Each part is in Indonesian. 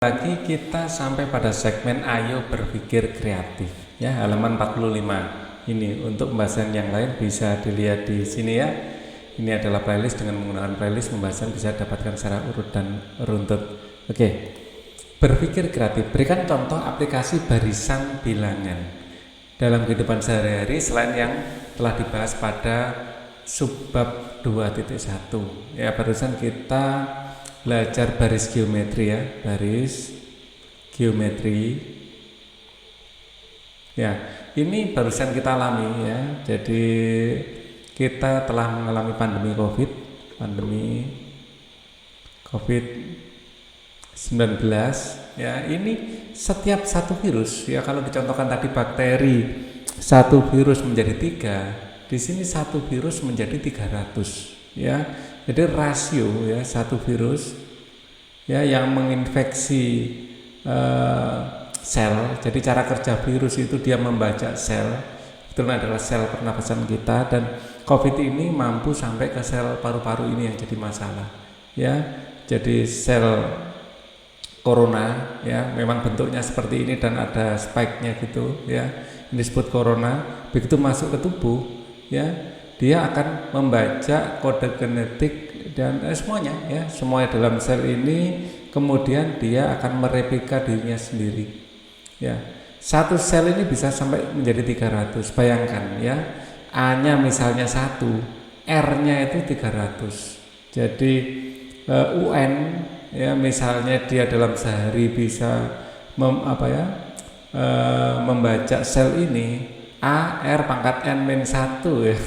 Lagi kita sampai pada segmen Ayo Berpikir Kreatif ya, halaman 45. Ini untuk pembahasan yang lain bisa dilihat di sini ya. Ini adalah playlist, dengan menggunakan playlist pembahasan bisa dapatkan secara urut dan runtut. Oke. Berpikir kreatif, berikan contoh aplikasi barisan bilangan dalam kehidupan sehari-hari selain yang telah dibahas pada subbab 2.1. Ya, barusan kita belajar baris geometri ya, baris geometri ya. Ini barusan kita alami ya, jadi kita telah mengalami pandemi COVID-19 ya. Ini setiap satu virus ya, kalau dicontohkan tadi bakteri, satu virus menjadi 3, di sini satu virus menjadi 300 ya. Jadi rasio ya, satu virus ya yang menginfeksi sel. Jadi cara kerja virus itu dia membaca sel, itu adalah sel pernapasan kita, dan COVID ini mampu sampai ke sel paru-paru ini yang jadi masalah ya. Jadi sel corona ya, memang bentuknya seperti ini dan ada spike-nya gitu ya, ini disebut corona. Begitu masuk ke tubuh ya, dia akan membaca kode genetik dan semuanya ya, semuanya dalam sel ini, kemudian dia akan mereplika dirinya sendiri ya. Satu sel ini bisa sampai menjadi 300. Bayangkan ya, A-nya misalnya 1, R-nya itu 300. Jadi UN ya, misalnya dia dalam sehari bisa membaca sel ini A, R pangkat N-1 ya.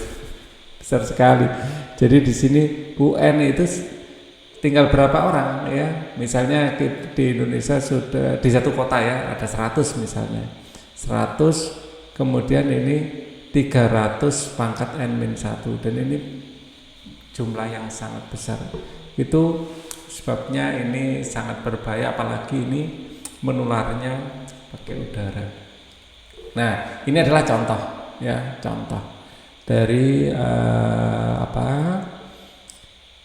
Besar sekali. Jadi di sini UN itu tinggal berapa orang ya? Misalnya di Indonesia sudah di satu kota ya ada 100 misalnya. 100 kemudian ini 300 pangkat N-1, dan ini jumlah yang sangat besar. Itu sebabnya ini sangat berbahaya, apalagi ini menularnya pakai udara. Nah, ini adalah contoh ya, contoh dari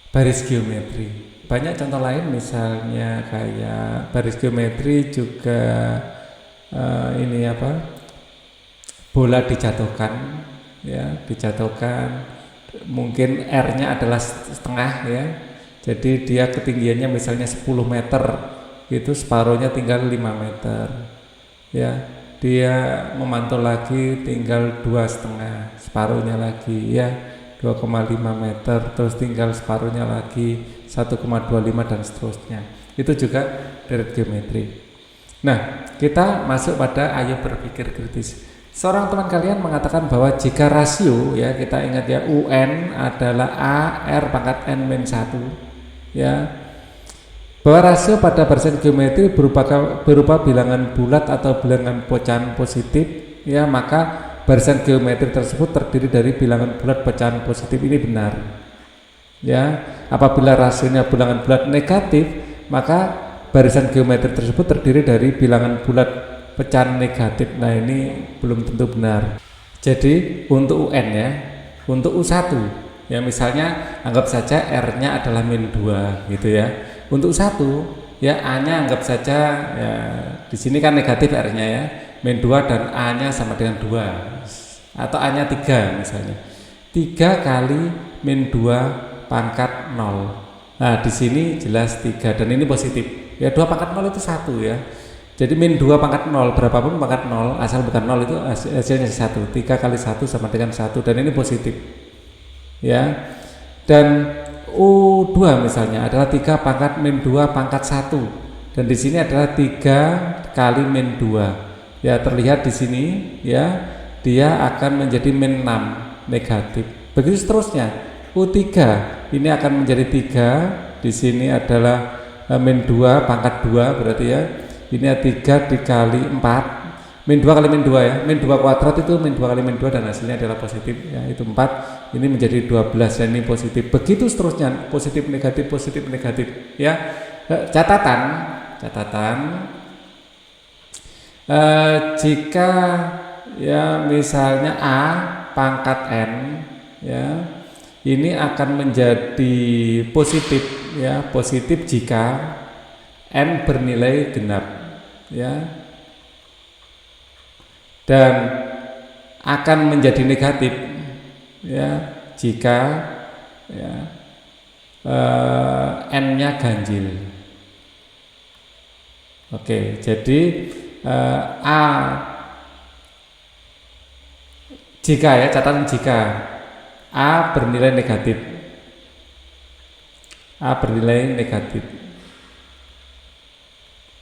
baris geometri. Banyak contoh lain, misalnya kayak baris geometri juga bola dijatuhkan ya, mungkin R-nya adalah setengah ya. Jadi dia ketinggiannya misalnya 10 meter, itu separuhnya tinggal 5 meter ya. Dia memantul lagi tinggal 2,5, separuhnya lagi ya 2,5 meter, terus tinggal separuhnya lagi 1,25 dan seterusnya. Itu juga deret geometri. Nah, kita masuk pada ayo berpikir kritis. Seorang teman kalian mengatakan bahwa jika rasio ya, kita ingat ya, UN adalah A R pangkat N-1 ya, bahwa rasio pada barisan geometri berupa bilangan bulat atau bilangan pecahan positif ya, maka barisan geometri tersebut terdiri dari bilangan bulat pecahan positif. Ini benar ya. Apabila rasionya bilangan bulat negatif, maka barisan geometri tersebut terdiri dari bilangan bulat pecahan negatif. Nah, ini belum tentu benar. Jadi untuk UN ya, untuk U1 ya, misalnya anggap saja R-nya adalah -2 gitu ya. Untuk U1 ya, A-nya anggap saja ya, di sini kan negatif R-nya ya, -2 dan A-nya sama dengan 2, atau A-nya 3 misalnya. 3 kali -2 pangkat 0. Nah, di sini jelas 3 dan ini positif. Ya, 2 pangkat 0 itu 1 ya. Jadi -2 pangkat 0, berapapun pangkat 0, asal bukan 0 itu hasilnya 1. 3 kali 1 sama dengan 1, dan ini positif. Ya. Dan U2 misalnya adalah 3 pangkat -2 pangkat 1, dan di sini adalah 3 kali -2. Ya, terlihat di sini ya, dia akan menjadi -6 negatif. Begitu seterusnya. U3 ini akan menjadi 3, di sini adalah -2 pangkat 2, berarti ya ini 3 dikali 4, -2 kali -2 ya, -2 kuadrat itu -2 kali -2, dan hasilnya adalah positif ya, itu 4, ini menjadi 12 dan ini positif. Begitu seterusnya, positif negatif ya. Catatan jika ya misalnya A pangkat N ya, ini akan menjadi positif ya, positif jika N bernilai genap, ya, dan akan menjadi negatif, ya, jika, ya, N-nya ganjil. Oke, jadi A, jika, ya, catatan jika A bernilai negatif, A bernilai negatif,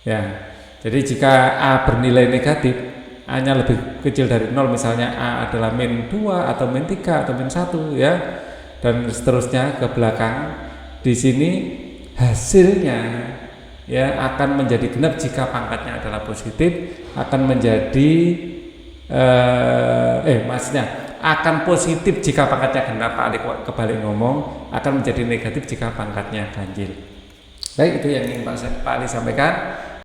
ya. Jadi jika A bernilai negatif, A-nya lebih kecil dari 0, misalnya A adalah min 2 atau min 3 atau min 1, ya, dan seterusnya ke belakang. Di sini hasilnya, ya, akan menjadi genap jika pangkatnya adalah positif, akan menjadi maksudnya akan positif jika pangkatnya genap, kebalik ngomong, akan menjadi negatif jika pangkatnya ganjil. Baik, itu yang ingin Pak Ali sampaikan.